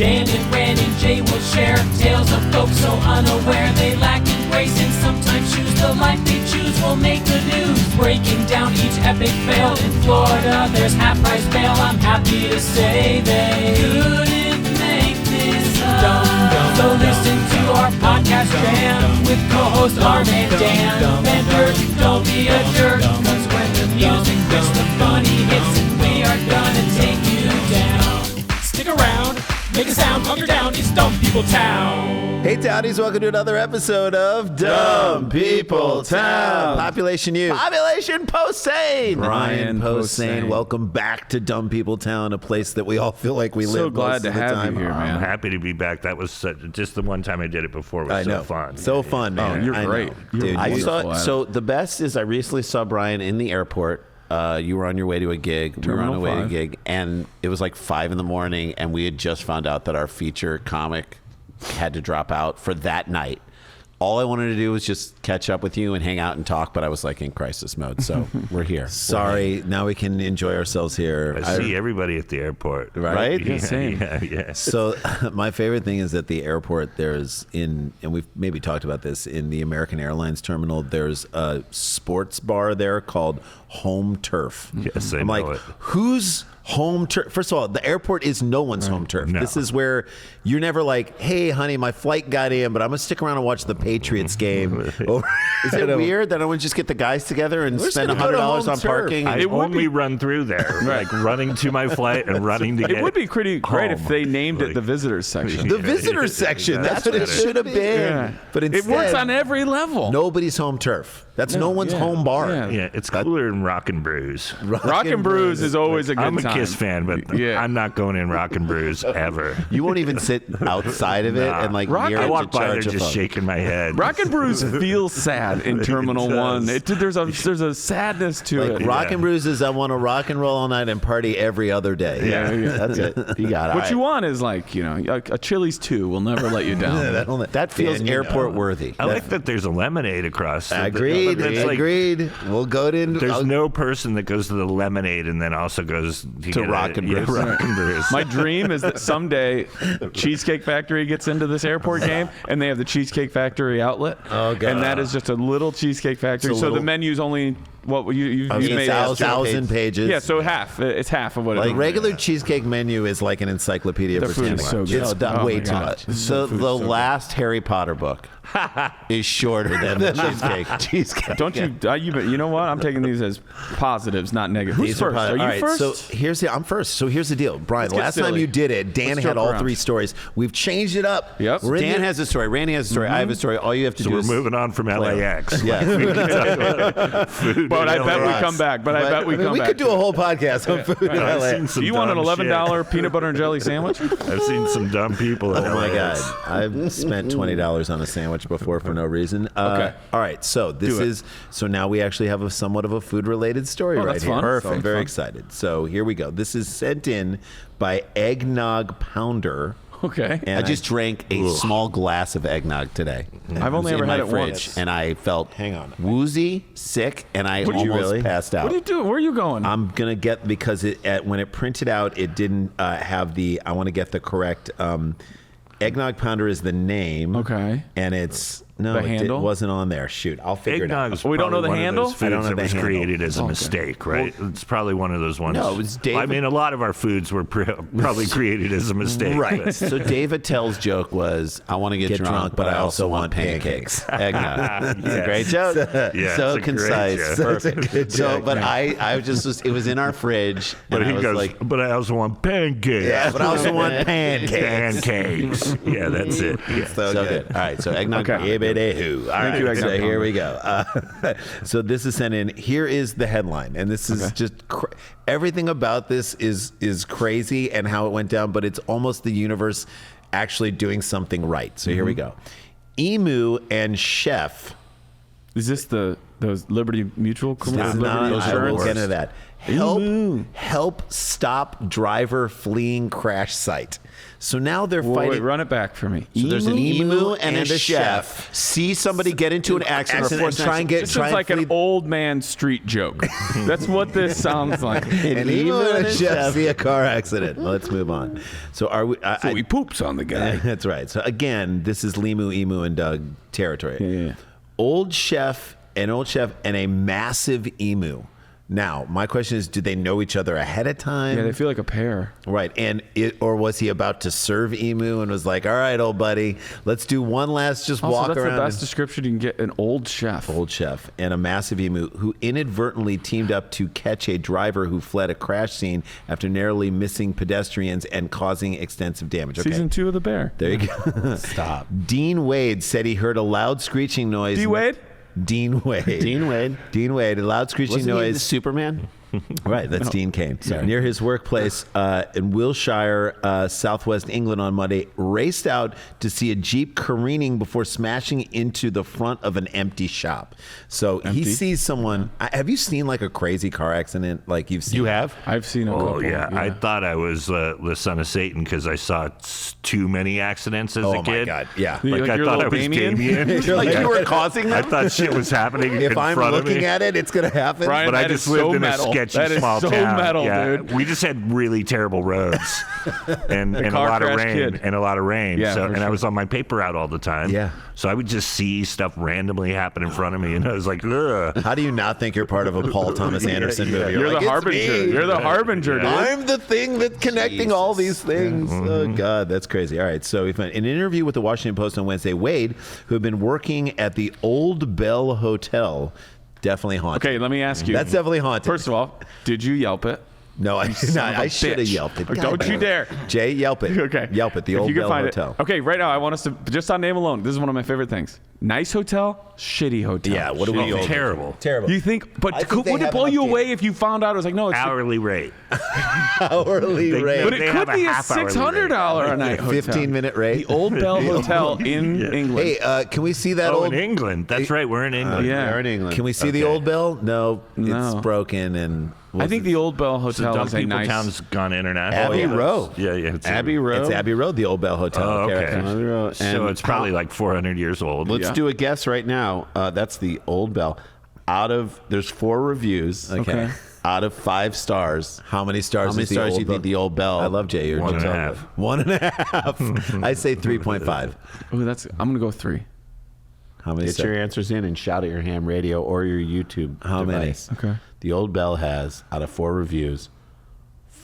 Dan and Ran and Jay will share tales of folks so unaware they lack in grace and sometimes choose the life they choose will make the news. Breaking down each epic fail in Florida, there's half-price bail. I'm happy to say they couldn't make this up. So listen to our podcast jam with co-host Arm and Dan. Bender, don't be a jerk, cause when the music hits, the funny hits, and we are gonna take you down. Stick around, make a sound, hunker down, it's Dumb People Town. Hey Townies, welcome to another episode of Dumb People Town. Population you. Population Posehn. Brian Posehn. Welcome back to Dumb People Town, a place that we all feel like we live so glad most to of the have time. you here, man. I'm happy to be back. That was just the one time I did it before. It was so fun. So fun, man. Oh, you're I great. know. You're Dude, I saw, wonderful. so the best is I recently saw Brian in the airport. You were on your way to a gig. We were on our way to a gig, and it was like 5 a.m, and we had just found out that our feature comic had to drop out for that night. All I wanted to do was just catch up with you and hang out and talk, but I was like in crisis mode, so we're here. Sorry, now we can enjoy ourselves here. I see everybody at the airport. Right? Yeah, same. Yeah. So my favorite thing is at the airport, and we've maybe talked about this, in the American Airlines terminal, there's a sports bar there called Home Turf. Yes, I I'm know like, it. whose home turf? First of all, the airport is no one's home turf. No. This is where you're never like, hey, honey, my flight got in, but I'm going to stick around and watch the Patriots game. Is it weird that I would just get the guys together and spend $100 on parking? I only run through there, like running to my flight and running to get It would be pretty great if home. they named it Like- the visitors section. The visitors section. That's what it should have been. Yeah. But It instead, works on every level. nobody's home turf. That's no one's home bar. Yeah. Yeah, it's cooler than Rock and Brews. Rock and Brews is always a good I'm a time. Kiss fan, but Yeah. I'm not going in Rock and Brews ever. You won't even sit outside of it Nah. and like Rock- near I it to walk by there charge a just phone. shaking my head. Rock and Brews feels sad in Terminal does. 1. There's a sadness to Like it. Rock and Brews is I want to rock and roll all night and party every other day. Yeah. That's it. You got it. What you want is like, a Chili's 2 will never let you down. That feels airport worthy. I like that there's a lemonade across. Agreed. That's like- Agreed. We'll go to. There's no person that goes to the lemonade and then also goes to get Rock and Brews. Rock and Brews. My dream is that someday Cheesecake Factory gets into this airport game and they have the Cheesecake Factory outlet. Oh, God. And that is just a little Cheesecake Factory. It's a So the little- menu's only what you made. 1,000 pages. Yeah, so half. It's half of what it Like is. regular cheesecake menu is like an encyclopedia. The food Britannica. is so good. It's done Oh way my too God. much. The So food is the so good. last Harry Potter book is shorter than the cheesecake. Cheesecake. Don't you know what? I'm taking these as positives, not negatives. Who's These are first? probably- Are you all right, first? So I'm first. So here's the deal, Brian. Let's get Last time silly. you did it, Dan Let's had jump all around. 3 stories. We've changed it up. Yep. Dan has a story. Randy has a story. I have a story. All you have to So do we're is moving on from LAX. Yeah. But I bet we come back. But I bet we come we back. could do a whole podcast on food in I've LA. seen some Do you want an dumb $11 peanut butter and jelly sandwich? shit. I've seen some dumb people. Oh my God! I've spent $20 on a sandwich before for no reason. Okay. All right. So this Do it. is now we actually have a somewhat of a food-related story right that's here. fun. Perfect. Sounds Very fun. excited. So here we go. This is sent in by Eggnog Pounder. Okay. And I just drank a small glass of eggnog today. I've only It was ever in had my it fridge, once. and I felt woozy, sick, and I Would you almost really? passed out. What are you doing? Where are you going? I'm gonna get because when it printed out, it didn't have the. I want to get the correct. Eggnog Pounder is the name. Okay. And it's The handle? It wasn't on there. Shoot, I'll figure it out. Eggnog is We don't know probably the one handle? of those I don't foods know that the was handle. created as a Okay. mistake, right? It's probably one of those ones. No, it was David. I mean, a lot of our foods were probably created as a mistake. Right. but- So Dave Attell's joke was, I want to get drunk, but I also want pancakes. Eggnog. It's a great joke. Yeah, So it's a great concise. joke. Perfect. So, but I just it was in our fridge. But and he I was goes, like, but I also want pancakes. yeah, but I also want pancakes. Pancakes. Yeah, that's it. Yeah. So good. All right, so eggnog. Okay. Yibbity-hoo. All right, you, Eggnog so here Pounder. we go. So this is sent in. Here is the headline, and this is just everything about this is crazy and how it went down, but it's almost the universe actually doing something right. So here we go. Emu and Chef. Is this those Liberty Mutual This is not, Liberty I will Insurance? get into that. Help stop driver fleeing crash site. So now they're fighting. Wait, run it back for me. So there's an emu and a chef. See somebody get into an accident and try and get. This is like an old man street joke. That's what this sounds like. An emu and a chef see a car accident. Let's move on. So are we? So he poops on the guy. That's right. So again, this is Limu, Emu, and Doug territory. Yeah. Old chef, and a massive emu. Now, my question is, did they know each other ahead of time? Yeah, they feel like a pair. Right. Or was he about to serve emu and was like, all right, old buddy, let's do one last walk that's around. The best description you can get, an old chef. Old chef and a massive emu who inadvertently teamed up to catch a driver who fled a crash scene after narrowly missing pedestrians and causing extensive damage. Okay. Season 2 of The Bear. There you go. Stop. Dean Wade said he heard a loud screeching noise. D-Wade? Dean Wade. A loud screeching Wasn't noise. he the Superman? Right, that's Dean Cain. Near his workplace in Wiltshire, southwest England on Monday, raced out to see a Jeep careening before smashing into the front of an empty shop. So he sees someone. Have you seen like a crazy car accident like you've seen? You have? I've seen a couple. Yeah. I thought I was the son of Satan because I saw too many accidents as a Oh kid. my God, yeah. You're Like like I your thought I little was Damien? Damien. You're like, You were causing I them? thought shit was happening If in I'm front of looking me. at it, it's going to happen. Brian, But I that just is lived so in metal. a sketchy That is small so town. metal, Yeah, dude. we just had really terrible roads and a car lot of crash rain kid. and a lot of rain. Yeah, So, for and I sure. was on my paper route all the time. Yeah. So I would just see stuff randomly happen in front of me, and I was like, ugh. How do you not think you're part of a Paul Thomas Anderson movie? You're like, the "It's harbinger. me." You're the harbinger, dude. I'm the thing that's connecting all these things. Oh, God, that's crazy. All right, so in an interview with the Washington Post on Wednesday, Wade, who had been working at the Old Bell Hotel, definitely haunted. Okay, let me ask you. That's definitely haunted. First of all, did you Yelp it? No, I should have bitch. yelped it. Oh, don't you dare. Jay, Yelp it. Okay. Yelp it, the If Old you can Bell find Hotel. It. Okay, right now I want us to, just on name alone, this is one of my favorite things. Nice hotel, shitty hotel. Yeah, what do we Oh, terrible. Terrible. You think, but I think they would it have blow an you update. away if you found out it was like, no, it's Hourly rate. Hourly rate. but it They could have a be a half-hourly $600 a night hotel. 15-minute rate. The Old Bell Hotel in England. Hey, can we see that Oh, old... in England. That's right. We're in England. yeah. They're in England. Can we see the Okay. Old Bell? No, No. it's broken and... I think the Old Bell So Hotel Dumb is a People nice. Town's gone international. Abbey Yeah, Road. Yeah, yeah. It's Abbey Road. It's Abbey Road, the Old Bell Hotel. Oh, okay. Abbey Road. So And it's probably like 400 years old. Let's Yeah. do a guess right now. That's the Old Bell. There's 4 reviews. Okay. Out of 5 stars. How many stars How many is the stars Old do you think Bell? the Old Bell? I love Jay. You're 1.5. 1.5. I say 3.5. Ooh, I'm gonna go 3. How many? Get your answers in and shout at your ham radio or your YouTube How many? device. Okay. The Old Bell has, out of 4 reviews,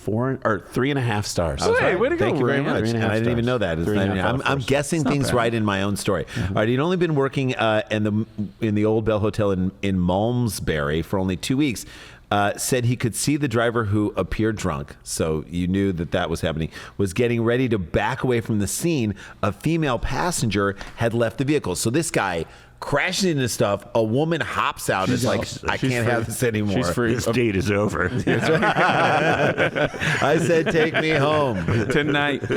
3.5 stars. Hey, way to go, Thank you very Ryan. much. 3.5 And I didn't even stars. know that. It's 3.5 not even- I'm stars. guessing not things bad. right in my own story. All right, he'd only been working in the Old Bell Hotel in Malmesbury for only 2 weeks. Said he could see the driver who appeared drunk, so you knew that was happening, was getting ready to back away from the scene. A female passenger had left the vehicle. So this guy crashes into stuff. A woman hops out and is like, I She's can't free. have this anymore. She's free. This date is over. I said, take me home. Tonight.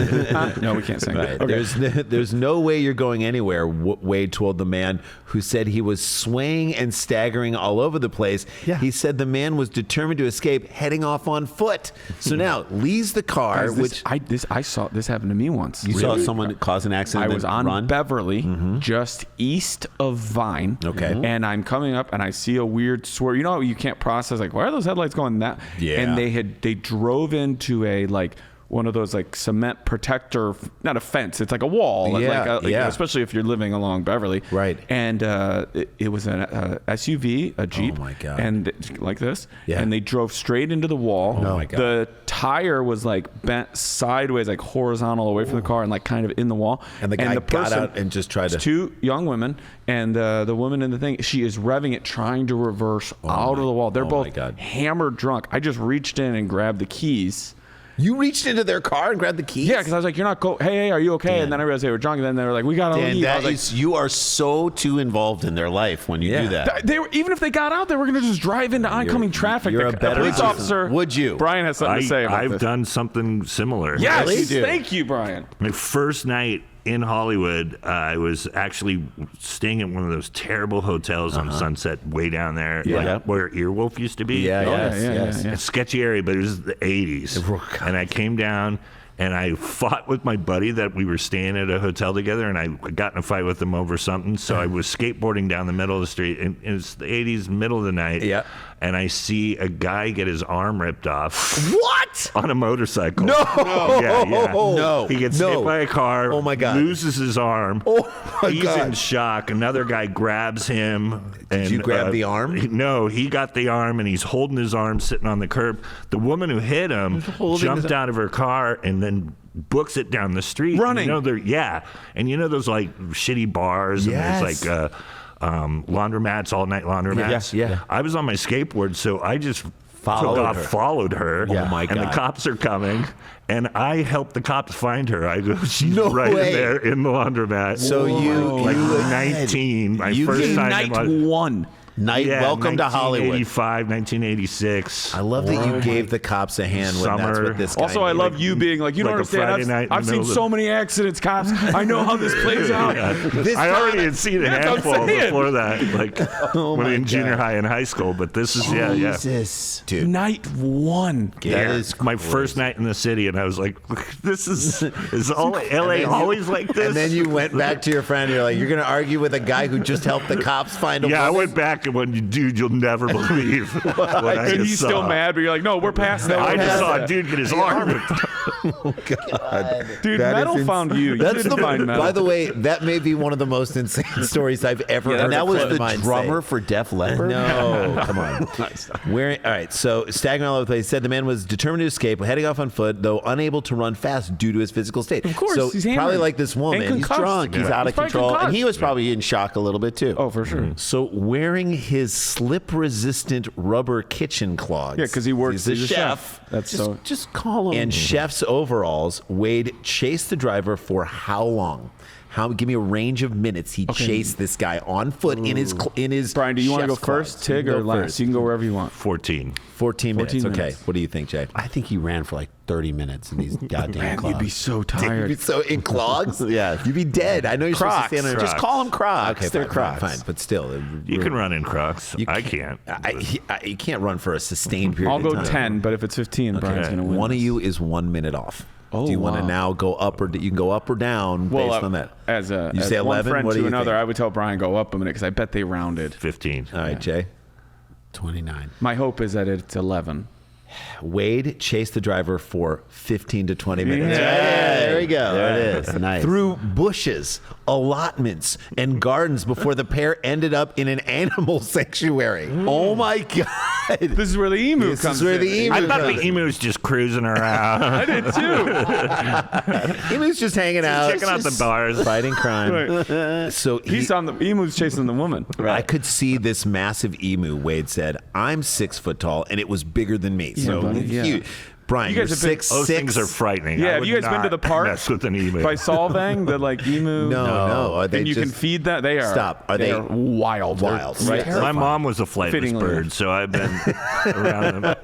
No, we can't sing. Right. Okay. There's no way you're going anywhere, Wade told the man who said he was swaying and staggering all over the place. Yeah. He said the man was determined to escape, heading off on foot. So now leaves the car, Guys, which I saw this happen to me once. You saw someone cause an accident. I and was then on run? Beverly, just east of Vine. Okay. And I'm coming up and I see a weird swerve. You know, you can't process, like, why are those headlights going that? Yeah. And they drove into a, like, one of those like cement protector, not a fence, it's like a wall. Yeah, like yeah. Especially if you're living along Beverly. Right. And it was an SUV, a Jeep. Oh, my God. And like this. Yeah. And they drove straight into the wall. Oh, my God. The tire was like bent sideways, like horizontal away from the car and like kind of in the wall. And the guy got out and just tried to... It's 2 young women, and the woman in the thing, she is revving it, trying to reverse out of the wall. They're my both God. hammered drunk. I just reached in and grabbed the keys. You reached into their car and grabbed the keys? Yeah, because I was like, "You're not hey, are you okay?" Dan. And then I realized they were drunk, and then they were like, "We gotta Dan, leave." I was that like, is, you are so too involved in their life when you Yeah. do that. they were, even if they got out, they were gonna just drive into oncoming traffic. you're The a better police person. officer. Would you? Brian has something to say about I've this. done something similar. Yes, Really? thank you, Brian. My first night in Hollywood, I was actually staying at one of those terrible hotels on Sunset, way down there, like where Earwolf used to be. Yeah. It's a sketchy area, but it was the 80s. And I came down and I fought with my buddy that we were staying at a hotel together, and I got in a fight with him over something. So I was skateboarding down the middle of the street, and it's the 80s, middle of the night. Yeah. And I see a guy get his arm ripped off. What? On a motorcycle. No. Yeah. No. He gets hit by a car. Oh my God. Loses his arm. Oh my He's God. in shock. Another guy grabs him. Did you grab the arm? No, he got the arm, and he's holding his arm sitting on the curb. The woman who hit him jumped out of her car and then books it down the street. Running. And and those like shitty bars, and there's like laundromats, all night laundromats. Yeah. I was on my skateboard, so I just Followed her. Oh my God. And the cops are coming, and I helped the cops find her. I go, she's No right way. in there in the laundromat. So like you 19, my first time Night in one. welcome to Hollywood. 1985, 1986. I love that you gave the cops a hand when that's Summer. what this guy Also, I needed. love you being like, you don't like a Friday understand. night in I've the seen middle of so many accidents, cops. I know how this plays out. I already had seen a That's what I'm handful saying. before that, like when my in junior God. high and high school. But this is Jesus. Dude. Night one. That is my crazy. first night in the city, and I was like, "This is all LA always like this." And then you went back to your friend. And you're like, you're going to argue with a guy who just helped the cops find a I woman? went back and went, "Dude, you'll never believe what I And just he's saw." still mad, but you're like, no, we're past that. I We're just past saw a that. dude get his arm ripped. Dude, That Metal is found you. You That's didn't the. find Metal. By the way, that may be one of the most insane stories I've ever heard. And that a was friend of the mine drummer say. for Def Leppard? No, come on. All right, so staggering all over the place, said the man was determined to escape, heading off on foot, though unable to run fast due to his physical state. Of course, so he's probably hammered. like this woman. And He's concussed. drunk. He's out of He's probably control, and concussed. he was probably in shock a little bit too. Oh, for sure. So wearing his slip-resistant rubber kitchen clogs. Yeah, because he works. He's a He's a chef. That's Just, so. just call him. And chef's overalls, Wade chased the driver for how long? Give me a range of minutes he chased this guy on foot in his. Brian, do you want to go chef's first, clogs. Tig, You or go last? first. You can go wherever you want. 14. 14 minutes. 14 Okay. minutes. What do you think, Jay? I think he ran for like 30 minutes in these goddamn Man, clogs. you'd be so You'd tired. be so in clogs? Yeah. You'd be dead. I know you're supposed to stand on Just call them Crocs. Okay, They're fine, Crocs. fine, but still. You can run in Crocs. You I can't. You can't run for a sustained period I'll of go time. 10, but if it's 15, Brian's going to win. One of this. you is 1 minute off. Oh, do you want to wow. now go up or you can go up or down Well, based on that? As a You as say one 11? friend What do to you another, think? I would tell Brian go up a minute because I bet they rounded. 15. All right, Jay. 29. My hope is that it's 11. Wade chased the driver for 15 to 20 minutes. Yeah. Hey, there we go. There it is. Nice. Through bushes, allotments, and gardens before the pair ended up in an animal sanctuary. Oh my God. This is where the emu This comes is where in. the emu I thought comes the emu's just cruising around, I did too. Emu's just hanging out. checking out the bars. Fighting crime. So He's on the emu's chasing the woman. I could see this massive emu, Wade said. I'm 6 foot tall, and it was bigger than me. So buddy, yeah. huge. Brian, You you're guys have been- 6'6". Those things are frightening. Yeah, I have would you guys been to not the park? Mess with an emu. By Solvang, the like emu. No. They And you can just- feed that. They are. Stop. Are they are wild? wild? Right. My mom was a flightless Fittingly. bird, so I've been around them.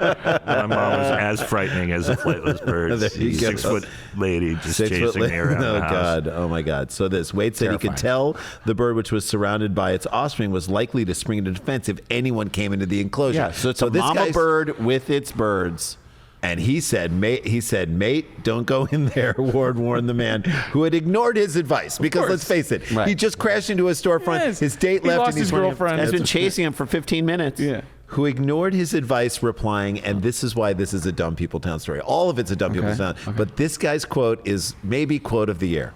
My mom was as frightening as a flightless bird. There you go. 6 foot lady just 6 foot chasing me around Oh the house. God! Oh my God! So this Wade said he could tell the bird, which was surrounded by its offspring, was likely to spring into defense if anyone came into the enclosure. Yeah, so it's a this mama guy's- bird with its birds. And he said, mate, don't go in there. Ward warned the man who had ignored his advice. Because course. let's face it, Right. he just crashed into a storefront. Yes. His date He left, lost and he's his running- girlfriend. Has been chasing him for 15 minutes. Yeah. Who ignored his advice, replying, and this is why this is a dumb people town story. All of it's a dumb people town. But this guy's quote is maybe quote of the year.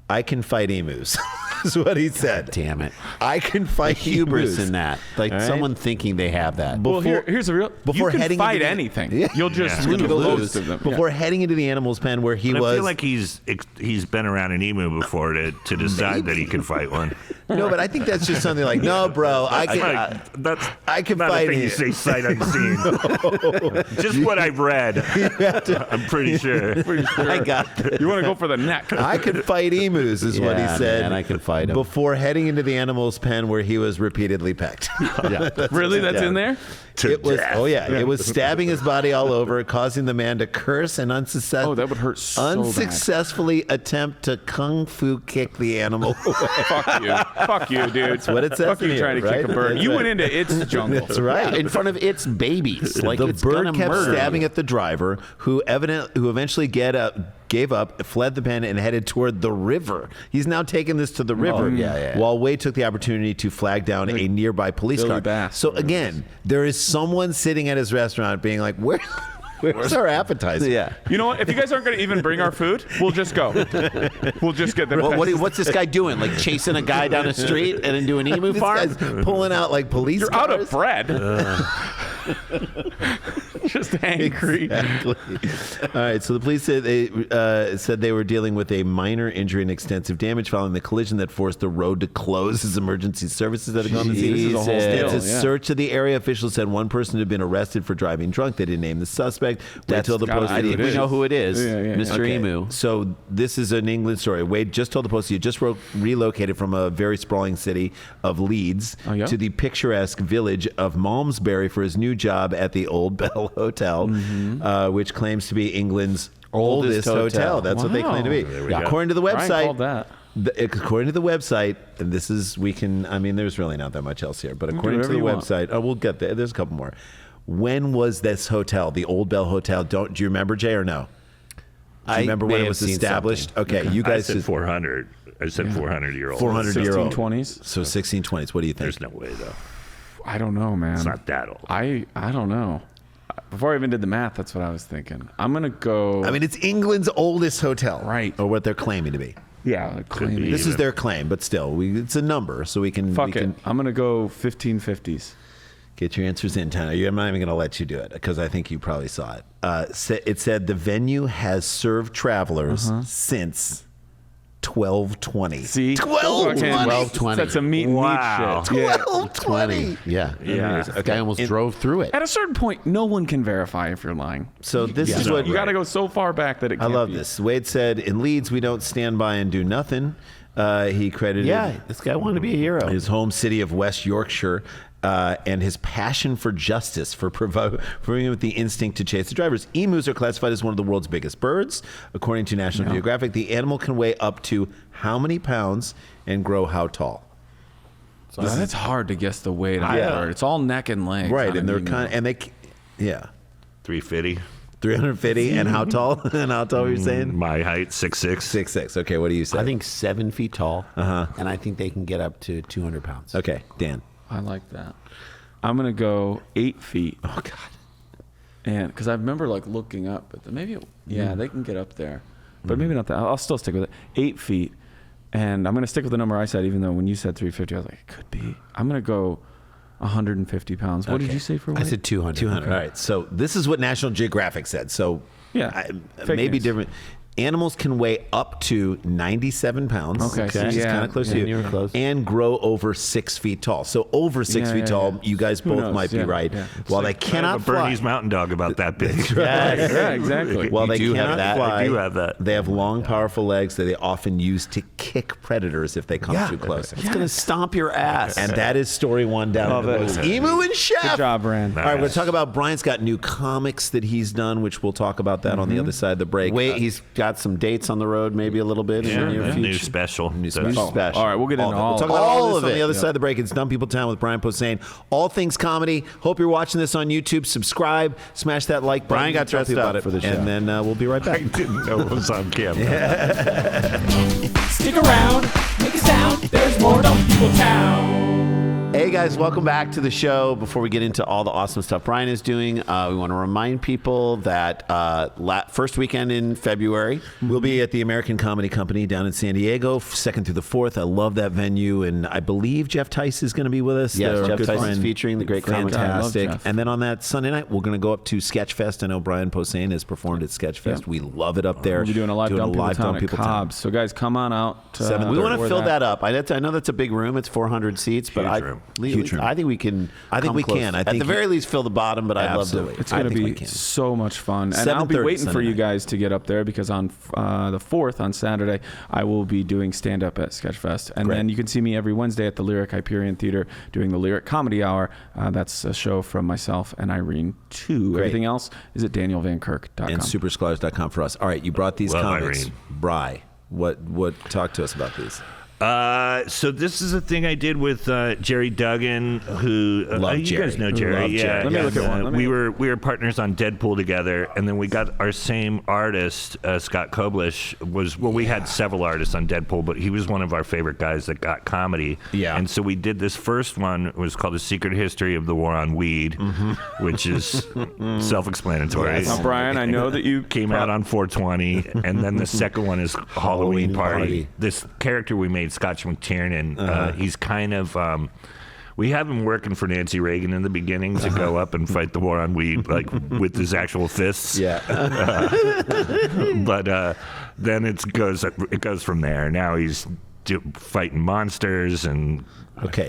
I can fight emus. Is what he said. Damn it. I can fight Hubris emus. in that. Like All right? someone thinking they have that. Well, here's the real. before you can heading fight into the- anything. Yeah. You'll just Yeah. lose You'll most lose. of them. Before heading into the animals pen where he But was. I feel like he's been around an emu before to decide that he could fight one. No, but I think that's just something like, no, bro, I can not fight a thing you it. say sight unseen. Just what I've read. I'm pretty sure. I got this. You want to go for the neck? I could fight emus, is what he Yeah, said. man, I could fight him. Before heading into the animal's pen where he was repeatedly pecked. Really? That's in there? It was, death. it was stabbing his body all over, causing the man to curse and Oh, that would hurt so bad. unsuccessfully attempt to kung fu kick the animal away. Fuck you. Fuck you, dude. That's what it says Fuck in you here, trying to right? kick a bird. That's You right. went into its jungle. That's right. in front of its babies. Like The it's bird gonna kept murder stabbing you. at the driver, who eventually gave up, fled the pen, and headed toward the river. He's now taken this to the river. yeah. While Wade took the opportunity to flag down a nearby police Billy car. Bass. So again, there is someone sitting at his restaurant being like, Where's our appetizer? Yeah. You know what? If you guys aren't going to even bring our food, we'll just go. We'll just get the What's this guy doing? Like chasing a guy down the street and then doing emu This farm? guy's pulling out like police You're cars. out of bread. Just angry. Exactly. All right. So the police said they were dealing with a minor injury and extensive damage following the collision that forced the road to close as emergency services had gone to Jeez, this is a whole It's deal, a yeah. search of the area. Officials said one person had been arrested for driving drunk. They didn't name the suspect. Wade told the Post I think We know who it is. Yeah, Mr. Okay, Emu. So this is an England story. Wade just told the Post he had just relocated from a very sprawling city of Leeds Oh, yeah? to the picturesque village of Malmesbury for his new job at the Old Bell Hotel, which claims to be England's oldest hotel. That's what they claim to be. Wow. go. According to the Brian website, called that. according to the website, and this is there's really not that much else here, but according to whatever the you want. website, we'll get there. There's a couple more. When was this hotel, the Old Bell Hotel? Do you remember, Jay, or no? Do you remember when it was established? Okay, you I guys said just 400. I said 400-year-old. 400-year-old. 1620s? So 1620s. What do you think? There's no way though. I don't know, man. It's not that old. I don't know. Before I even did the math, that's what I was thinking. I'm gonna go. I mean, it's England's oldest hotel, Right. Or what they're claiming to be. yeah, claiming. be. This is Even. their claim, but still, it's a number, so we can Fuck we it. can I'm gonna go 1550s. get your answers in, Tanner. I'm not even going to let you do it because I think you probably saw it. It said the venue has served travelers since 1220. See, 1220. 1220. That's a meat and Wow. eat shit. Yeah. 1220. Yeah. Yeah. A guy almost drove through it. At a certain point, no one can verify if you're lying. So this is no, what You got to go so far back that it I can't love be. this. Wade said, in Leeds, we don't stand by and do nothing. He credited Yeah, this guy wanted to be a hero. his home city of West Yorkshire and his passion for justice for proving him with the instinct to chase the drivers. Emus are classified as one of the world's biggest birds. According to National Geographic, the animal can weigh up to how many pounds and grow how tall? That's hard to guess the weight on Yeah. a bird. It's all neck and legs. Right, on and an they're emu. 350. 350 and how tall? And how tall were you saying? My height 6'6". 6'6". Okay, what do you say? I think 7 feet tall. And I think they can get up to 200 pounds. Okay, Dan. I like that. I'm gonna go 8 feet. Oh God. And because I remember like looking up, but they can get up there, but maybe not that. I'll still stick with it. 8 feet, and I'm gonna stick with the number I said, even though when you said 350, I was like, it could be. I'm gonna go 150 pounds. What did you say for weight? I said 200. 200. All right. So this is what National Geographic said. So Yeah. maybe news. different. Animals can weigh up to 97 pounds. Okay, so which is yeah, kind of close to yeah, you. you were close. And grow over 6 feet tall. So over 6 Yeah, feet yeah, tall, yeah. you guys Who both knows? might be Yeah, right. yeah. While they I cannot have a Bernese fly. Mountain Dog about that big. Yeah, exactly. While they You do have cannot that. fly, I do have that. they have long, powerful legs that they often use to kick predators if they come too close. It's going to stomp your ass. And that is story one down Love to the it. most. Emu and Chef. Good job, Rand. All right, we're going to talk about Brian's got new comics that he's done, which we'll talk about that on the other side of the break. Wait, he's got some dates on the road, maybe a little bit in the near Yeah, new future. special. New That's- special. All right, we'll get into all We'll talk of about it. all All this of on it. the other side of the break. It's Dumb People Town with Brian Posehn. All things comedy. Hope you're watching this on YouTube. Subscribe. Smash that like button. Brian got Tell dressed people up about it. for the show. And then we'll be right I back. didn't know it was on camera. Stick around, make a sound. There's more Dumb People Town. Hey guys, welcome back to the show. Before we get into all the awesome stuff Brian is doing, we want to remind people that first weekend in February, we'll be at the American Comedy Company down in San Diego, 2nd through the 4th. I love that venue, and I believe Jeff Tice is going to be with us. Yes, Their Jeff Tice is friend. featuring the great comic. Fantastic. And then on that Sunday night, we're going to go up to Sketchfest. I know Brian Posehn has performed at Sketchfest. Yep. We love it up there. We'll be doing a live Dumb People Town at Cobb's. So guys, come on out. We want to fill that up. I know that's a big room. It's 400 seats, but Huge room. I think we can. I think we close. can. At the very least, fill the bottom. But I'd love to. It's going to be so much fun, and I'll be waiting for you guys to get up there because on the 4th on Saturday, I will be doing stand up at Sketchfest, and then you can see me every Wednesday at the Lyric Hyperion Theater doing the Lyric Comedy Hour. That's a show from myself and Irene too. Great. Everything else is at danielvankirk.com and supersklars.com for us. All right, you brought these comics. Irene. Bry, what? Talk to us about these. So this is a thing I did with Jerry Duggan, who Love you Jerry. guys know Jerry. Love Yeah, Jerry. Let me look at one. we were partners on Deadpool together, and then we got our same artist, Scott Koblish. We had several artists on Deadpool, but he was one of our favorite guys that got comedy. Yeah. And so we did this first one. It was called "The Secret History of the War on Weed," which is self-explanatory. Now, Brian, I know that you Came out on 420, and then the second one is Halloween Party. This character we made, Scotch McTiernan, he's kind of we have him working for Nancy Reagan in the beginning to go up and fight the war on weed, like with his actual fists. Yeah. But then it goes from there. Now he's fighting monsters and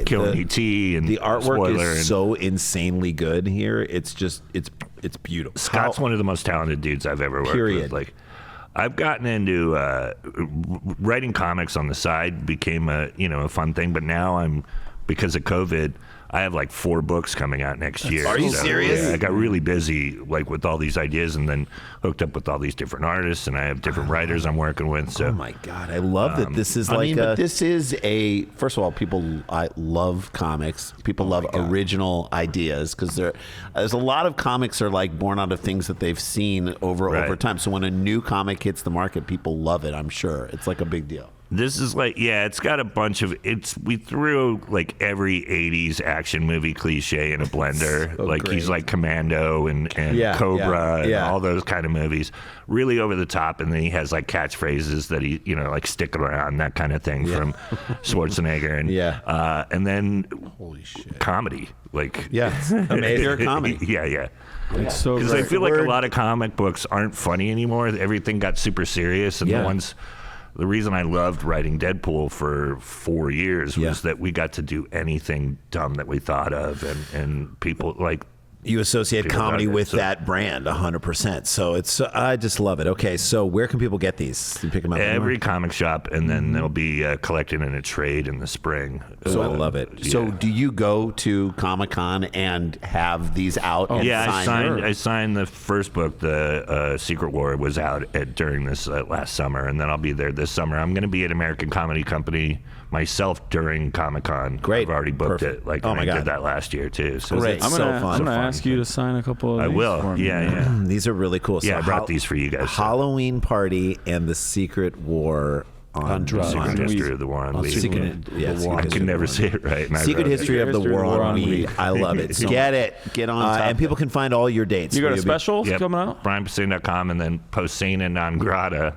killing ET, and the artwork is and so insanely good here. It's just it's beautiful. Scott's one of the most talented dudes I've ever worked with. Like, I've gotten into writing comics on the side, became a fun thing, but now because of COVID, I have like 4 books coming out next year. Are you serious? Yeah, I got really busy like with all these ideas, and then hooked up with all these different artists, and I have different writers I'm working with. So Oh my God, I love that this is but this is first of all, I love comics. People love original ideas because there's a lot of comics are like born out of things that they've seen over time. So when a new comic hits the market, people love it. I'm sure it's like a big deal. This is like, it's got a bunch of, we threw like every 80s action movie cliche in a blender. Great. He's like Commando and Cobra and all those kind of movies. Really over the top. And then he has like catchphrases that he, like sticking around, that kind of thing from Schwarzenegger. And, and then holy shit, comedy. Like, amazing comedy. Yeah. It's so Because I feel like a lot of comic books aren't funny anymore. Everything got super serious. And the reason I loved writing Deadpool for 4 years was that we got to do anything dumb that we thought of, and people like. You associate comedy with that brand 100%. So I just love it. Okay, so where can people get these? You pick them up every comic shop, and then they'll be collected in a trade in the spring. So I love it. So do you go to Comic-Con and have these out? I signed the first book. The Secret War was out during this last summer, and then I'll be there this summer. I'm going to be at American Comedy Company myself during Comic-Con. Great. I've already booked it. Like, oh my God. I did that last year too. So great. I'm gonna ask you to sign a couple of these for me. Yeah. These are really cool. So I brought these for you guys. Halloween Party and the Secret War on drugs. Secret History of the War on Weed. I can never say it right. Secret History of the War on Weed. I love it. So get it. Get on top. And people can find all your dates. You got a special coming out? BrianPosehn.com, and then Posehn and Non Grata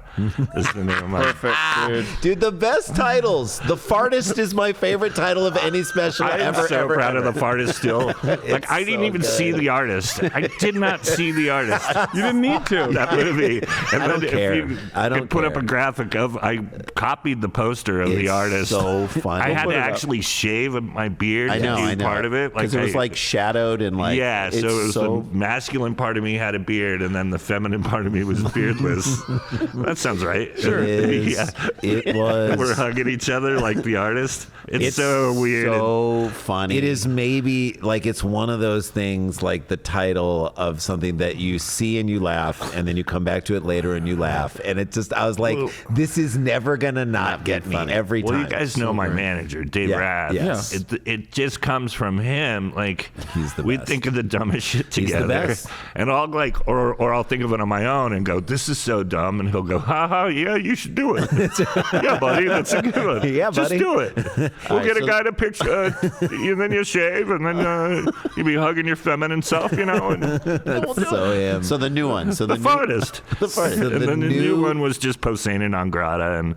is the name of my. Perfect, dude. The best titles. The Fartist is my favorite title of any special I am ever. so proud of the Fartist still. Like, I didn't even see the artist. I did not see the artist. You didn't need to. That movie. And I don't care. I don't put care. up a graphic of. I copied the poster of the artist. So funny. I had to actually shave my beard to do part of it. Because it was like shadowed and like. Yeah, so it was the masculine part of me had a beard, and then the feminine part of me was beardless. That sounds right. Sure. It was. We're hugging each other like the artist. It's so weird. So funny. It is maybe like it's one of those things like the title of something that you see and you laugh, and then you come back to it later and you laugh. And it just, I was like, this is never gonna not get me funny. every time. Well, you guys know my manager, Dave Yeah, Rath. yes. It just comes from him. Like He's the we best. think of the dumbest shit He's the together, best. and I'll or I'll think of it on my own and go, "This is so dumb," and he'll go, "Ha ha, yeah, you should do it." Yeah, buddy, that's a good one. Yeah, just buddy. do it. We'll right, get a so- guy to picture, and then you shave, and then you be hugging your feminine self, And we'll do So it. So the new one. So The new, farthest. The farthest. And then the new one was just Posehn and Angrata, and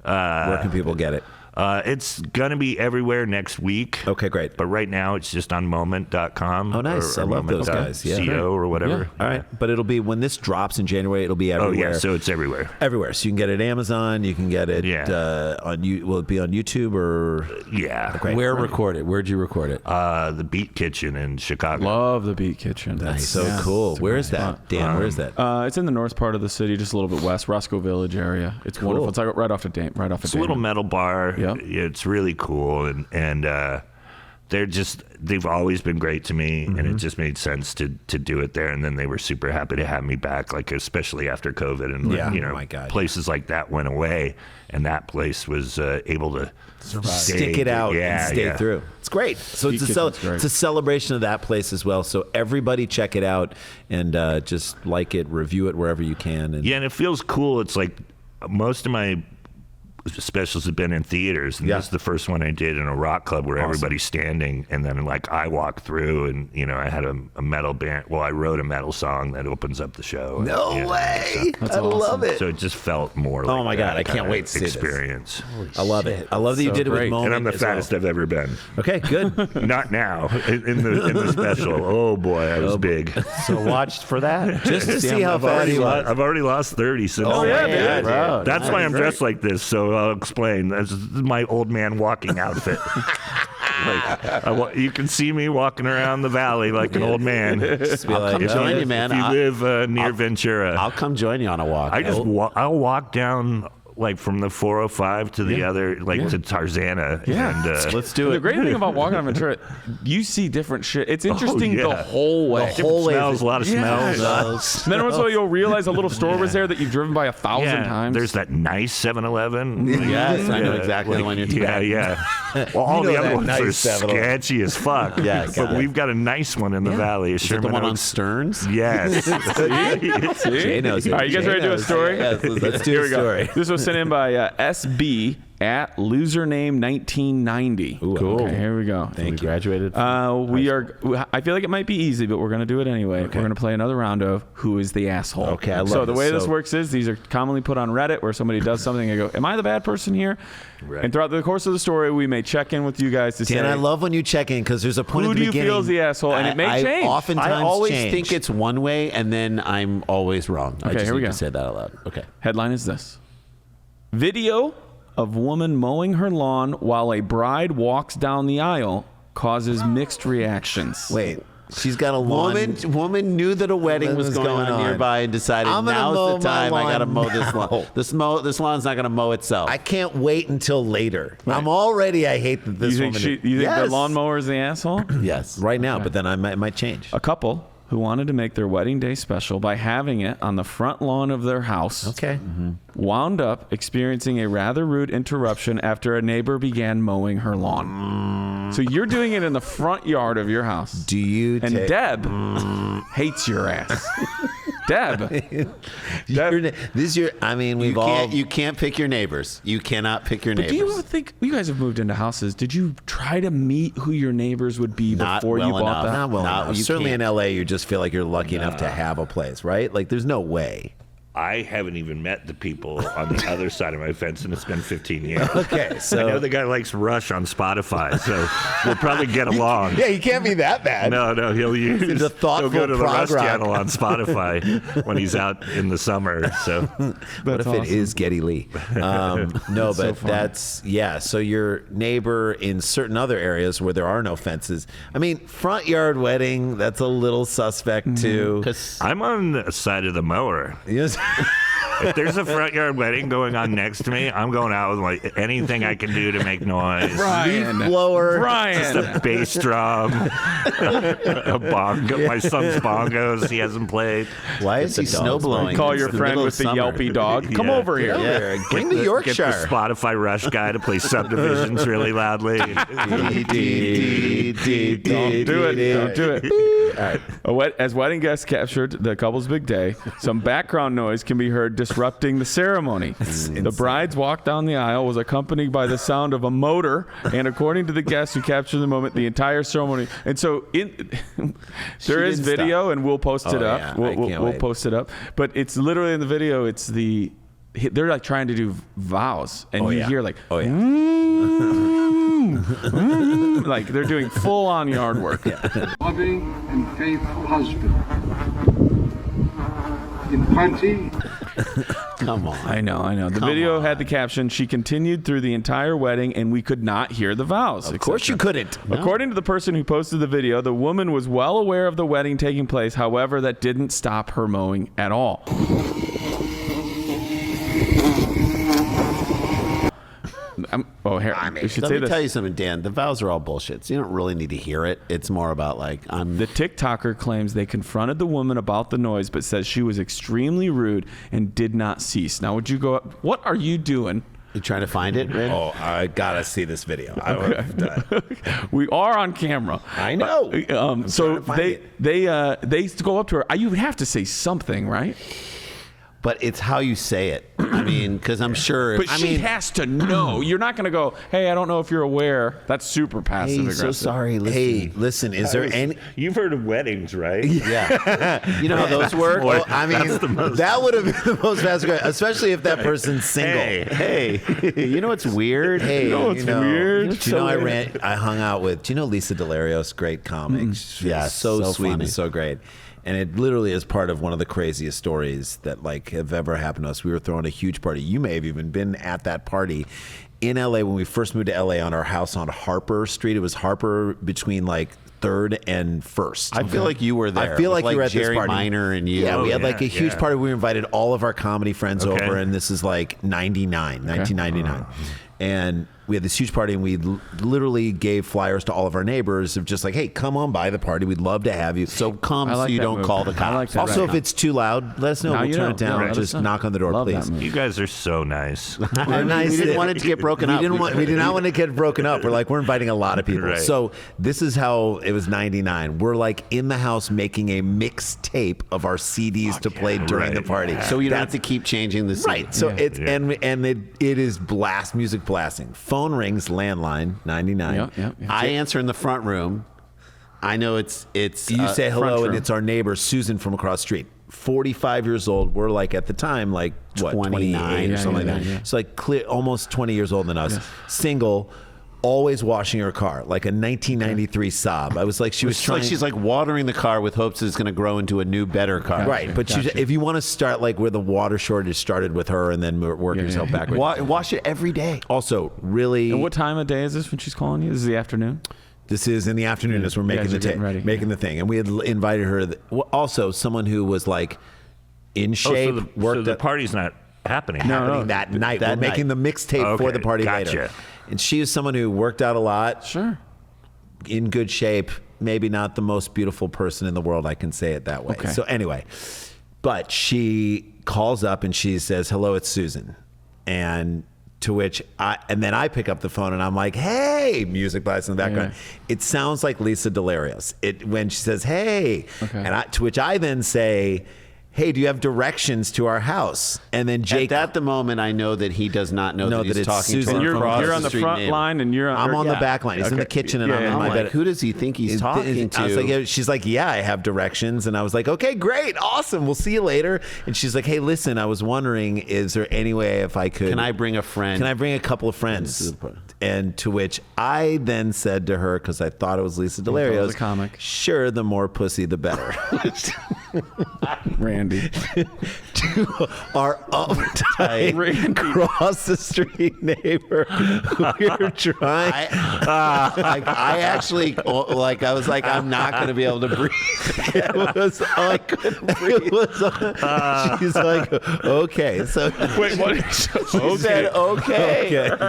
Where can people get it? it's gonna be everywhere next week. Okay, great. But right now it's just on moment.com. Oh, nice. I love those guys. Yeah. .co or whatever. All right, but it'll be when this drops in January. It'll be Oh everywhere. yeah, so it's everywhere. Everywhere. So you can get it at Amazon. You can get it Yeah. on you. Will it be on YouTube or? Yeah. Great. Where record it? Where'd you record it? The Beat Kitchen in Chicago. Love the Beat Kitchen. That's so Yeah. cool. It's a Where great is that, spot. Dan? Where is that? It's in the north part of the city, just a little bit west, Roscoe Village area. It's wonderful. It's like right off of It's a little Damon. metal bar. Yep. It's really cool, and they've always been great to me, and it just made sense to do it there. And then they were super happy to have me back, like especially after COVID, and Yeah. you Oh know, my God. places like that went away, and that place was able to Stick it out and stay through. It's great. So Beat it's Kitchen's great. it's a celebration of that place as well. So everybody check it out and just like it, review it wherever you can. And Yeah, and it feels cool. It's like most of my specials have been in theaters, and Yeah. this is the first one I did in a rock club where everybody's standing, and then like I walk through, and I had a metal band. Well, I wrote a metal song that opens up the show. No and, way! That's I awesome. love it. So it just felt more. Oh like my God, that I can't kind wait of to see this. experience. I love it. I love that you So did it with great. Moment. And I'm the as well. fattest I've ever been. Okay, good. Not now. In the special. Oh boy, I was big. So watched for that. Just to see how fat he was. I've already lost 30 since. Oh, yeah, then. dude. Bro, That's why I'm great. dressed like this. So I'll explain. This is my old man walking outfit. You can see me walking around the valley like an old man. Just be I'll like, come join "Oh, you, man. If you I'll- live near Ventura, I'll come join you on a walk. I'll walk down like from the 405 to the other, like to Tarzana. Yeah. And, Let's do The it. great thing about walking on Ventura, you see different shit. It's interesting yeah. the whole way. different whole way smells, a lot of Yes. smells. And then once in a while you'll realize a little store was there that you've driven by 1,000 times. There's that nice 7-Eleven. Yes, I know exactly the one you're talking Yeah, about. yeah. Well, all You know the other that ones nice are 7-Eleven. sketchy as fuck. Yeah, but got it. we've got a nice one in the valley. Is it the one on Oaks. Stearns? Yes. See? Jay knows it. All right, you guys Jay ready to do a knows. story? Yes, let's do Here a we go. story. This was sent in by SB at losername 1990. Ooh, Cool. Okay, here we go. We graduated. We are. I feel like it might be easy, but we're going to do it anyway. We're going to play another round of Who is the Asshole. Okay, I love So the this. way this So- works is these are commonly put on Reddit where somebody does something and go, "Am I the bad person here?" Right. And throughout the course of the story, we may check in with you guys to Dan, say, I love when you check in because there's a point Who at the do you beginning. feel is the asshole? And it may change. Oftentimes I always change. think it's one way, and then I'm always wrong. I Okay, just here we need go. to say that out loud. Okay. Headline is this: Video of woman mowing her lawn while a bride walks down the aisle causes mixed reactions. Wait, she's got a lawn. Woman knew that a wedding was going on nearby and decided I'm gonna mow now's the my time I got to lawn mow this lawn. now. This lawn's not going to mow itself. I can't wait until later. I hate that this You think, woman. you think Yes. the lawnmower is the asshole? yes. right now, but then it might change. A couple who wanted to make their wedding day special by having it on the front lawn of their house Okay. wound up experiencing a rather rude interruption after a neighbor began mowing her lawn. So you're doing it in the front yard of your house. Do you? And take- Deb hates your ass. Deb. I mean, we've all. You can't pick your neighbors. You cannot pick your But do you neighbors. ever think, you guys have moved into houses, did you try to meet who your neighbors would be Not before you well bought enough. that? Not well No, enough. you Certainly can't. in LA, you just feel like you're lucky enough to have a place, right? Like, there's no way. I haven't even met the people on the other side of my fence, and it's been 15 years. Okay, so I know the guy likes Rush on Spotify, so we'll probably get along. yeah, you can't be that bad. No, he'll use. It's a thoughtful he'll go to the prog Rush rock. channel on Spotify when he's out in the summer. So What if it is Geddy Lee? No, but funny. that's So your neighbor in certain other areas where there are no fences. I mean, front yard wedding. That's a little suspect too. Because I'm on the side of the mower. Yes. If there's a front yard wedding going on next to me, I'm going out with like anything I can do to make noise. Brian. Blower. Brian. Just a bass drum, a bongo. My son's bongos he hasn't played. Why is he snow blowing? Call It's your the friend middle with of the summer. Yelpy dog. Come Yeah. over here. Yeah. Bring the Get Yorkshire. the Spotify Rush guy to play Subdivisions really loudly. Don't do it. Don't do it. As wedding guests captured the couple's big day, some background noise can be heard disrupting the ceremony. The bride's walk down the aisle was accompanied by the sound of a motor, and according to the guests who captured the moment, the entire ceremony. And so there is didn't video, stop. and we'll post it up. Yeah, I We'll can't wait. post it up. But it's literally in the video. It's they're like trying to do vows, and you hear like, Oh, yeah. like they're doing full on yard work. Loving and faithful husband. In plenty Come on. I know. The video had the caption, "She continued through the entire wedding and we could not hear the vows." Of course you couldn't. According to the person who posted the video, the woman was well aware of the wedding taking place. However, that didn't stop her mowing at all. We should Let say me this. tell you something, Dan. The vows are all bullshit. So you don't really need to hear it. It's more about like The TikToker claims they confronted the woman about the noise, but says she was extremely rude and did not cease. Now, would you go up? What are you doing? You trying to find it, Red? Oh, I gotta see this video. We are on camera. I know. So trying to find they go up to her. You would have to say something, right? But it's how you say it. I mean, because I'm sure. But I she mean, has to know. You're not going to go, "Hey, I don't know if you're aware." That's super passive hey, aggressive. so sorry. Listen. Hey, listen, is there any... You've heard of weddings, right? Yeah. You know how those work? Well, I mean, that would have been the most passive, especially if that person's single. Hey. Hey, you know what's weird? Hey, You know what's weird? Do you know I hung out with? Do you know Lisa Delarios? Great comic. Yeah, so so sweet funny. and so great. And it literally is part of one of the craziest stories that like have ever happened to us. We were throwing a huge party. You may have even been at that party in LA when we first moved to LA on our house on Harper Street. It was Harper between like 3rd and 1st. I feel like you were there. I feel with, like you were at Jerry this party. Minor and you. Yeah, we had yeah, like a huge yeah. party. We invited all of our comedy friends Okay. over, and this is like 1999. And we had this huge party, and we literally gave flyers to all of our neighbors of just like, hey, come on by the party. We'd love to have you. So come I like so you that don't move. call the I cops. like that. Also, Right. if it's too loud, let us know. Now We'll you turn know. it down. Yeah, let Just us know. knock on the door, Love please. that move. You guys are so nice. We're nice. We didn't want it to get broken up. We did not want to get broken up. We're like, we're inviting a lot of people. Right. So this is how it was 99. We're like in the house making a mixtape of our CDs to play during right. the party. So you don't have to keep changing the scene. Right. So it's and it is music blasting. Phone rings, landline, 99. Yeah. I answer in the front room. I know it's You say front hello, room. and it's our neighbor Susan from across the street. 45 years old. We're like at the time like what 29 28 or or something like that. yeah. It's like clear, almost 20 years older than us. Single. Always washing her car, like a 1993 Saab. I was like, she was It's trying. like she's like watering the car with hopes it's going to grow into a new, better car. Right, but if you want to start like where the water shortage started with her and then work yourself yeah. backwards. Wash it every day. Also, really, And what time of day is this when she's calling you? This is the afternoon? this is in the afternoon as we're making guys are getting ready. making the thing, and we had invited her. Also, someone who was like in shape, so worked the at party's not happening. happening that night. that We're making the night. mixtape for Okay, the party gotcha. later. And she is someone who worked out a lot, Sure. in good shape, maybe not the most beautiful person in the world. I can say it that way. Okay. So anyway, but she calls up and she says, "Hello, it's Susan." And to which then I pick up the phone and I'm like, "Hey," music blasts in the background. Yeah. It sounds like Lisa Delarios. When she says, "Hey," Okay. and to which I then say, "Hey, do you have directions to our house?" And then Jake, At the moment, I know that he does not know that he's it's talking Susan. to You're, her you're on the street front neighbor. line and you're on... I'm on the yeah. back line. He's in the Okay. kitchen and Yeah, I'm yeah, in I'm my like, bed. who does he think he's talking to? I was like, yeah. She's like, "Yeah, I have directions." And I was like, "Okay, great. Awesome. We'll see you later." And she's like, "Hey, listen, I was wondering, is there any way if I could... Can I bring a friend? Can I bring a couple of friends?" And to which I then said to her, because I thought it was Lisa thought it Delarios, was a comic. "Sure, the more pussy, the better." Randy. To our uptight cross the street neighbor. We're trying. I actually, like, I was like, I'm not going to be able to breathe. It was I couldn't breathe. She's like, okay. So Wait, what? she said, okay. And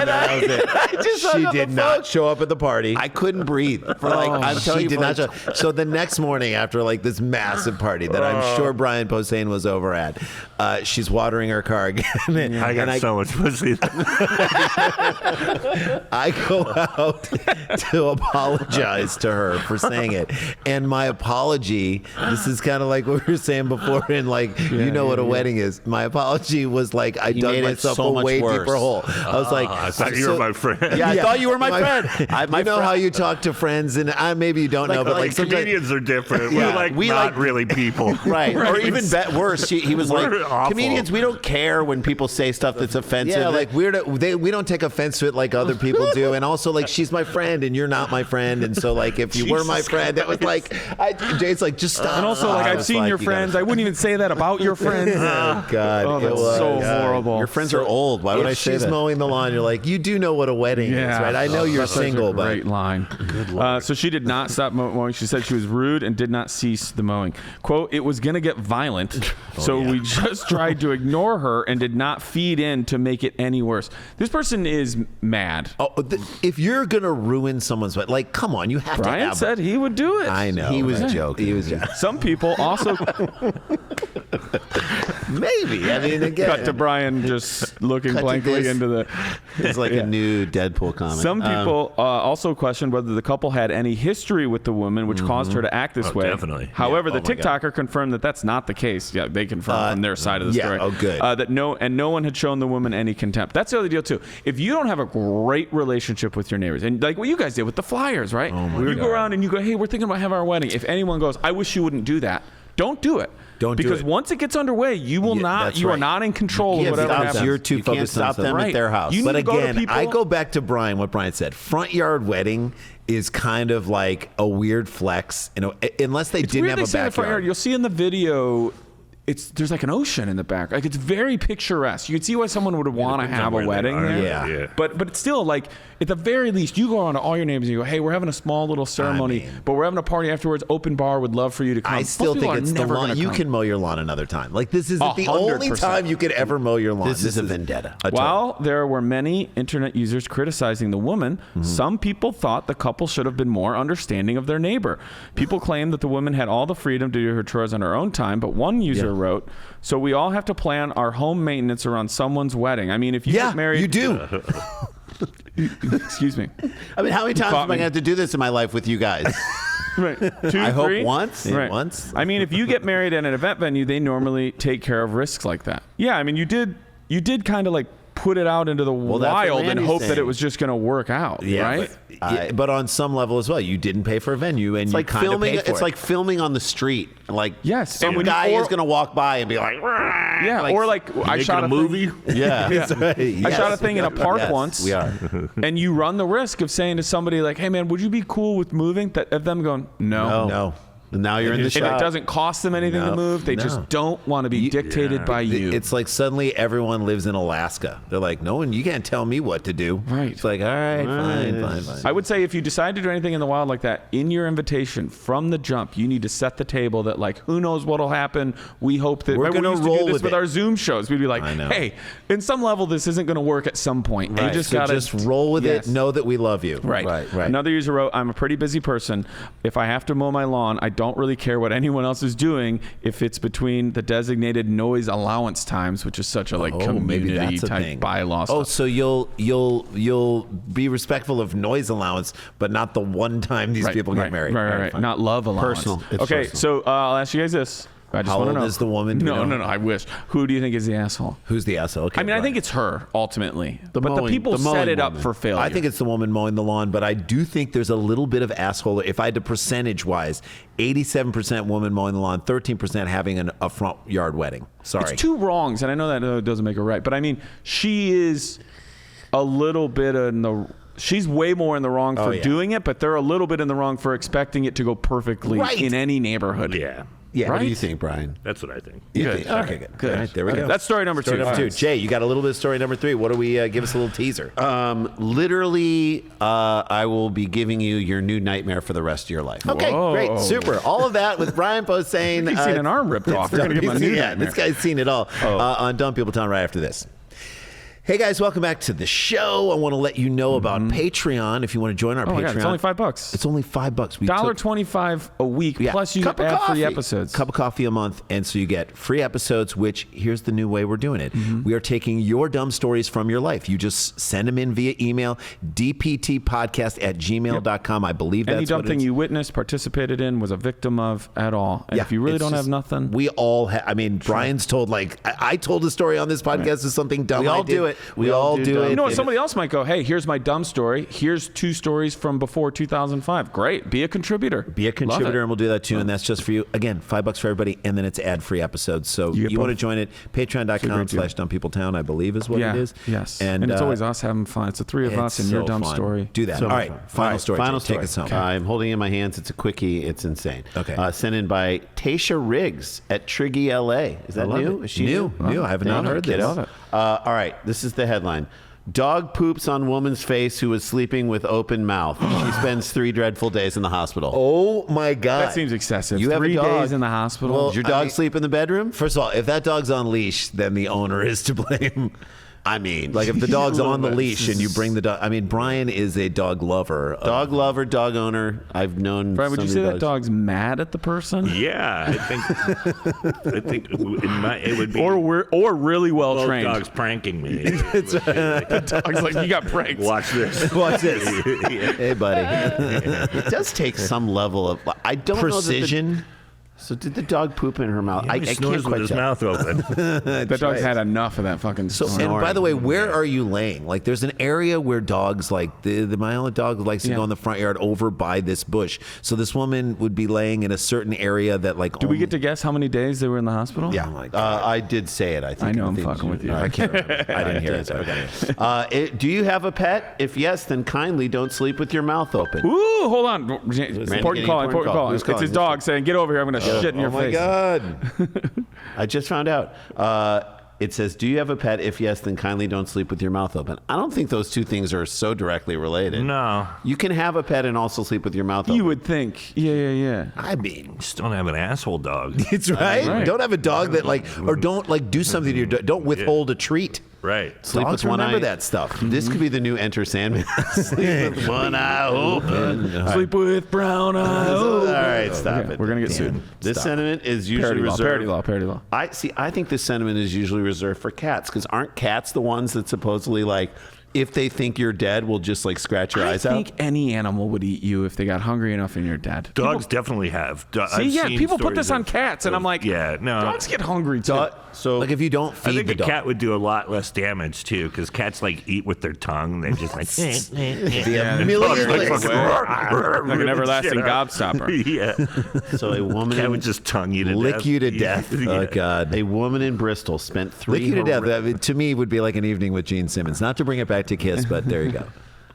that was it. I just She hung up did the not phone. show up at the party. I couldn't breathe for like, I'm telling She you, did for not like, show. So the next morning, after like this massive party that I'm sure Brian Posehn was over at, she's watering her car again. I got so much pussy. I go out to apologize to her for saying it. And my apology, this is kind of like what we were saying before in like, you know what a wedding is. My apology was like, I dug made it myself so a much way worse. deeper hole. I was like, I thought you were my friend. yeah, I thought you were my friend. You know how you talk to friends, and maybe you don't know, but like sometimes. Comedians are different. Yeah, We not really people. Right. Or even worse, he was like, We're awful. comedians, we don't care when people say stuff that's offensive. Yeah, like we don't take offense to it like other people do, and also like she's my friend and you're not my friend, and so like if you were my friend, it was like Jay's like just stop. And also, like, I I've was seen like, your you gotta- friends. I wouldn't even say that about your friends. Oh God, Oh, it that's was so horrible. Your friends are old. Why would I If say she's that? mowing the lawn, you're like, you do know what a wedding is, right? I know you're That's such a single, but great line. So she did not stop mowing. She said she was rude and did not cease the mowing. Quote, it was going to get violent, so we just tried to ignore her and did not feed in to make it any worse. This person is mad. if you're gonna ruin someone's wedding, like, come on, you have to Brian have. said he would do it. I know He was but- joking. He was joking. Some people also Maybe. I mean, again, cut to Brian just looking Cut to blankly this. into the. It's like a new Deadpool comic. Some people also questioned whether the couple had any history with the woman, which caused her to act this way. Definitely. However, Yeah. the Oh my God. TikToker confirmed that that's not the case. Yeah, they confirmed from their side of the yeah. story. Oh, good. That no one had shown the woman any contempt. That's the other deal too. If you don't have a great relationship with your neighbors, and like what you guys did with the flyers, right? You go around and you go, hey, we're thinking about having our wedding. If anyone goes, I wish you wouldn't do that. Don't do it. Don't do because it. once it gets underway, you will not. that's You are right. not in control of can't whatever stop happens. them. You're too You can't focused on stop them something. at their house. You But need to go to again, people- I go back to Brian, what Brian said. Front yard wedding is kind of like a weird flex, unless they It's didn't weird have they a say in the front yard. backyard. You'll see in the video, there's like an ocean in the back. Like it's very picturesque. You can see why someone would want to depends on have a where they wedding are. there. Yeah. But it's still like at the very least, you go around to all your neighbors and you go, hey, we're having a small little ceremony, but we're having a party afterwards. Open bar, would love for you to come. I Most still people think are it's the never lawn. gonna You come. can mow your lawn another time. Like this isn't the only 100%. time you could ever mow your lawn. This is a vendetta. While there were many internet users criticizing the woman, some people thought the couple should have been more understanding of their neighbor. People claimed that the woman had all the freedom to do her chores on her own time, but one user wrote, so we all have to plan our home maintenance around someone's wedding. I mean, if you get married... you do. Excuse me. I mean, how many times caught am I going me. to have to do this in my life with you guys? Right. Two, I hope three. once. Right. Once. I mean, if you get married at an event venue, they normally take care of risks like that. Yeah, I mean, you did kind of like put it out into the that's what wild and Randy's hope that saying. it was just going to work out, right? But on some level as well, you didn't pay for a venue, and It's you like kind of filming. paid for It's it. like filming on the street. Like Yes, some and when you- guy or- is going to walk by and be like, Yeah, or like I Making shot a thing- movie. yeah. That's right. I Yes. shot a thing in a park Yes, once. we are. And you run the risk of saying to somebody like, "Hey, man, would you be cool with moving?" That of them going, "No." No. And now you're in the And shot. it doesn't cost them anything to No, move. They no. just don't want to be dictated by you. It's like suddenly everyone lives in Alaska. They're like, no one, you can't tell me what to do. Right. It's like, all right, fine. I would say if you decide to do anything in the wild like that, in your invitation from the jump, you need to set the table that like, who knows what'll happen. We hope that We're Remember, gonna we used to roll do this with with it. our Zoom shows. We'd be like, I know. hey, in some level, this isn't going to work at some point. Right. You just So got to just roll with Yes. it. Know that we love you. Right. Right. Another user wrote, I'm a pretty busy person. If I have to mow my lawn, I don't really care what anyone else is doing if it's between the designated noise allowance times, which is such a like Maybe community that's a type thing. bylaw Oh, stuff. so you'll be respectful of noise allowance, but not the one time these people get married. Right. Fine. Not love allowance. Personal. It's Okay, personal. so I'll ask you guys this. I just How want to old know. is the woman? Do we No, know? no. I wish. Who do you think is the asshole? Who's the asshole? Okay, I mean, I Brian. think it's her ultimately, but the mowing- people the set mowing it up woman. for failure. I think it's the woman mowing the lawn, but I do think there's a little bit of asshole. If I had to percentage wise, 87% woman mowing the lawn, 13% having a front yard wedding. Sorry. It's two wrongs, and I know that doesn't make her right, but I mean, she is a little bit in the. She's way more in the wrong for yeah. doing it, but they're a little bit in the wrong for expecting it to go perfectly Right. in any neighborhood. Yeah. Yeah. What do Right? you think, Brian? That's what I think. Okay, good. All right, there we go. That's story number 2. Story number 2. Jay, you got a little bit of story number 3. What do we give us a little teaser? Literally, I will be giving you your new nightmare for the rest of your life. Okay, Whoa. great, super. All of that with Brian Posehn. He's seen an arm ripped off. We're gonna give him a new nightmare. This guy's seen it all on Dumb People Town right after this. Hey guys, welcome back to the show. I want to let you know about Patreon. If you want to join our Oh my Patreon, God, it's only $5. It's only $5. We $1.25 a week. Plus you cup get of ad-free coffee. episodes. Cup of coffee a month, and so you get free episodes. Which here's the new way we're doing it. We are taking your dumb stories from your life. You just send them in via email, dptpodcast@gmail.com. I believe that's Any dumb what thing it is. you witnessed, participated in, was a victim of at all. And if you really it's don't just- have nothing, we all I mean, Brian's told, like, I told a story on this podcast of something dumb. We all I did. do it. We all do it. you know what? And Somebody else might go, hey, here's my dumb story. Here's 2 stories from before 2005. Great. Be a contributor. Be a contributor, and we'll do that too. And that's just for you. Again, $5 for everybody, and then it's ad-free episodes. So You get you want to both. join it? Patreon.com/DumbPeopleTown, I believe is what Yeah. it is. Yes. And it's always us having fun. It's the 3 of it's us and your so dumb fun. story. Do that. So All right, much fun. final All right, story. Final Jay. story. Take us home. I'm holding it in my hands. It's a quickie. It's insane. Okay. Sent in by Tasha Riggs at Triggy LA. Is that love new? it. Is she New. I have not heard this. Love it. All right. This is the headline. Dog poops on woman's face who was sleeping with open mouth. She spends 3 dreadful days in the hospital. Oh my God. That seems excessive. You have a 3 dog. days in the hospital. Well, Did your I dog mean- sleep in the bedroom? First of all, if that dog's on leash, then the owner is to blame. I mean, like if the dog's on the leash and you bring the dog. I mean, Brian is a dog lover. Dog lover, dog owner. I've known. Brian, would you so say many that dogs. dog's mad at the person? Yeah, I think it would be. Or really well both trained. dogs pranking me. Dog's like, you got pranked. Watch this. Watch this. Hey, buddy. It does take some level of. I don't Precision. know. So did the dog poop in her mouth? He I can't snores with quite his tell. mouth open. That dog's had enough of that fucking So, snort. and by the way, where are you laying? Like, there's an area where dogs, like my own dog, likes to Yeah. go in the front yard over by this bush. So this woman would be laying in a certain area that, like, Do we get to guess how many days they were in the hospital? Yeah, I did say it. I think. I know I'm think- fucking with you. I can't remember. I didn't hear it. Okay. Do you have a pet? If yes, then kindly don't sleep with your mouth open. Ooh, hold on. Important call. Important Important call. call. Who's It's calling? his dog saying, "Get over here. I'm going to shit in your Oh my face." God. I just found out. It says, "Do you have a pet? If yes, then kindly don't sleep with your mouth open." I don't think those two things are so directly related. No. You can have a pet and also sleep with your mouth open. You would think. Yeah. I mean, Just don't have an asshole dog. it's right. Right. Don't have a dog that, like, or don't, like, do something to your dog. Don't withhold a treat. Right. Sleep Dogs with one remember eye. that stuff. This could be the new Enter Sandman. Sleep with one eye open. Sleep with brown eyes. All right, stop Okay, it. we're gonna get sued. This Stop. sentiment is usually Parody law. reserved. Parody law. I think this sentiment is usually reserved for cats because aren't cats the ones that supposedly, like, if they think you're dead, will just, like, scratch your I eyes think out? any animal would eat you if they got hungry enough and you're dead. Dogs definitely have. See, people put this on cats, and I'm like, yeah, no. dogs get hungry too. So Like, if you don't I feed think the a dog. cat would do a lot less damage too, because cats like eat with their tongue. They just like Yeah, Million like licks. an everlasting gobstopper. Yeah, So a woman cat would just tongue you to Lick death. you to death. Yeah. Oh, God. A woman in Bristol spent 3 Lick you to death. horrific- That, to me, would be like an evening with Gene Simmons. Not to bring it back to Kiss, but there you go.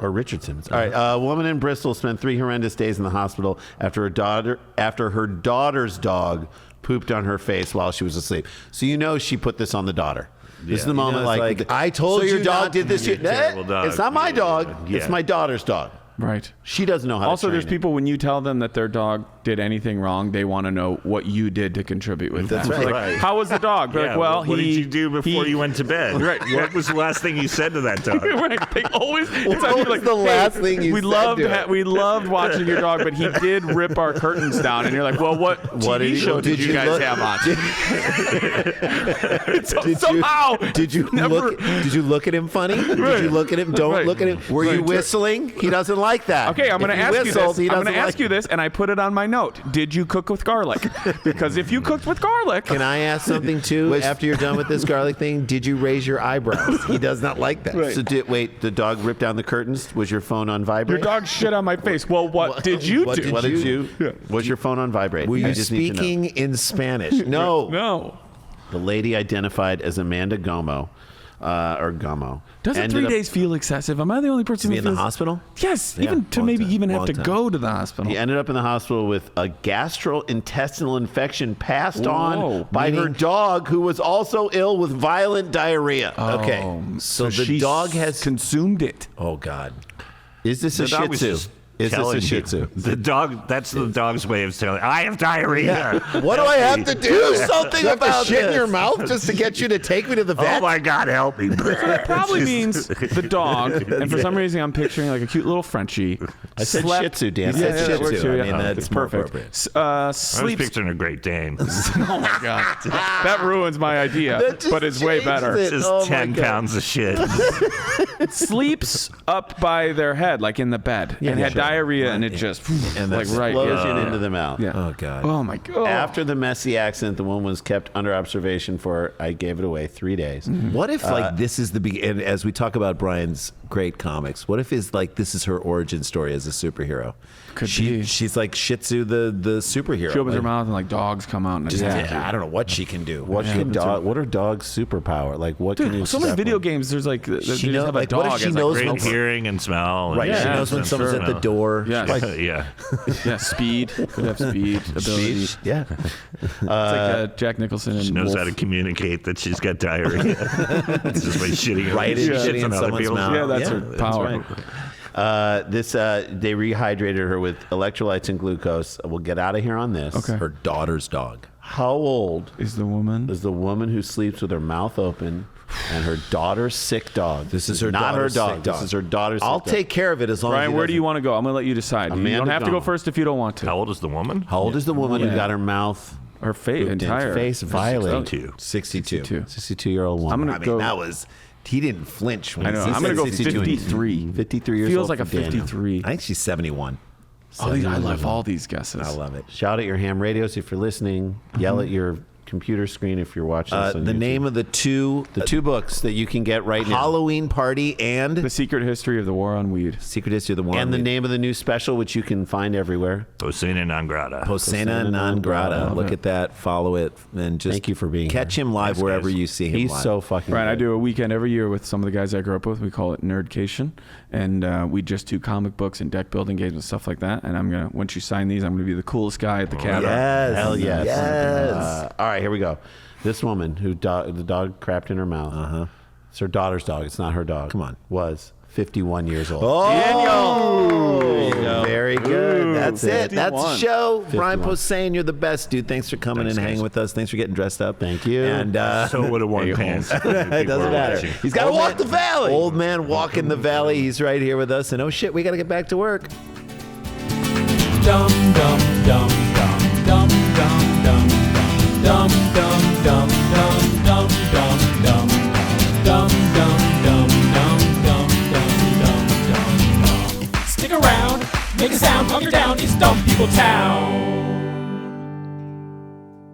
Or Richard Simmons. All right. A woman in Bristol spent 3 horrendous days in the hospital after her daughter's dog pooped on her face while she was asleep. So you know she put this on the daughter. This is the moment, it's like, like, I told so your you dog not did this. You're a terrible dog. It's not my Yeah, dog. yeah. It's my daughter's dog. Right. She doesn't know how Also, to train there's people, when you tell them that their dog did anything wrong, they want to know what you did to contribute with That's that. right. Like, Right. how was the dog? Be Yeah, like, well, what did you do before you went to bed? Right. What was the last thing you said to that dog? Right. They always. It's What was the last thing you we said loved to it? we loved watching your dog, but he did rip our curtains down. And you're like, well, what TV show did you guys have on? Somehow, Did you never- look at him funny? Did you look at him? Don't Right. look at him. Were you Right. whistling? He doesn't like that. Okay, I'm going to If ask you whistled, this. he I'm going doesn't to ask like you this, and I put it on my note. Did you cook with garlic? Because if you cooked with garlic, Can I ask something too? After you're done with this garlic thing, did you raise your eyebrows? He does not like that. So wait, the dog ripped down the curtains. Was your phone on your vibrate? dog shit on my face. Well, what did you what do? did What did you? Was your phone on vibrate? Were I you just need to know. speaking in Spanish? No. No. The lady identified as Amanda Gomo or Gummo. Doesn't 3 days feel excessive? Am I the only person Be who in the feels... hospital? Yes, Yeah, even to long maybe time, even have long to time. go to the hospital. He ended up in the hospital with a gastrointestinal infection passed on by her dog, who was also ill with violent diarrhea. Okay. So the she dog has. consumed it. Oh, God. Is this a The dog Shih was Tzu? just Is this telling a Shih you. Tzu? The dog, that's the dog's way of telling, I have diarrhea. What do I have to do? something about about shit in this. your mouth just to get you to take me to the vet? Oh my God, help me. It probably means the dog, and for some reason I'm picturing like a cute little Frenchie. I said Shih Tzu, Dan. You said that Shih works Tzu. too, I yeah. mean, that's It's more perfect. appropriate. I was Sleeps. picturing a Great Dane. Oh my god, that ruins my idea, but it's way better. it. Just Oh my 10 God. pounds of shit. Sleeps up by their head, like in the bed, and had diarrhea, and it just And like that's right Explosion yeah. into the mouth. Yeah. Oh, God. Oh my god. After the messy accident, the woman was kept under observation for, I gave it away, 3 days. What if this is the beginning? As we talk about Brian's great comics, what if this is her origin story as a superhero? Could be. She's like Shih Tzu, the superhero. She opens her Like, mouth and like dogs come out and just- attack you. I don't know what she can do. What are dogs' superpower? Like, what can you Dude, so many step video on? games. There's like they just knows- have a like, what if dog she as, knows like, when Great hearing and smell. And Right. She Yeah, knows when I'm someone's sure. at the door. Yes. Yeah. yeah, speed. Could have speed ability. Yeah. It's like Jack Nicholson and She knows Wolf. how to communicate that she's got diarrhea. It's just by shitting. Right, She shitting shits in on other someone's people's mouth. Yeah, that's her that's power. right. They rehydrated her with electrolytes and glucose. We'll get out of here on this. Okay. Her daughter's dog. How old Is the woman? is the woman who sleeps with her mouth open and her daughter's sick dog? This is her not her daughter's dog. sick dog. This is her daughter's I'll sick dog. take care of it as long as Brian, he where do you doesn't- want to go? I'm gonna let you decide. You Amanda don't have to go Gummo. first if you don't want to. How old is the woman? How old is the woman Yeah. who got her mouth, Her face, entire face violated? 62. 62. 62-year-old woman. I'm I gonna mean, go. that was. He didn't flinch. When I know. he I'm gonna said go 62. 53. 53 years Feels old like a for Daniel. 53. I think she's 71. Oh, I love all these guesses. I love it. Shout at your ham radios if you're listening. Yell at your computer screen if you're watching this on The YouTube. name of the two books that you can get right now. Halloween Party and The Secret History of the War on Weed. Secret History of the War. And the name of the new special, which you can find everywhere. Posehn non grata. Posehn non grata. Look at that. Follow it and just Thank you for being catch here. him live Thanks, wherever guys. you see him. He's live. so fucking Right, I good. do a weekend every year with some of the guys I grew up with. We call it Nerdcation, and we just do comic books and deck building games and stuff like that. And I'm gonna, once you sign these, I'm gonna be the coolest guy at the cabin. Yes. Hell yes. Yes. All right, here we go. This woman who the dog crapped in her mouth. Uh-huh. It's her daughter's dog. It's not her dog. Come on. Was 51 years old. Oh, very good. Ooh, That's it. That's the 51. show. Brian 51. Posehn, you're the best, dude. Thanks for coming Thanks, and hanging guys. with us. Thanks for getting dressed up. Thank you. And So would have worn pants. it doesn't matter. He's got to walk the valley. Old man walking the valley. He's right here with us. And oh shit, we got to get back to work. Dum dum dum dum dum dum dum dum dum dum dum dum dum dum dum dum dum dum dum dum. Stick around, make a sound, calm you down. It's Dumb People Town.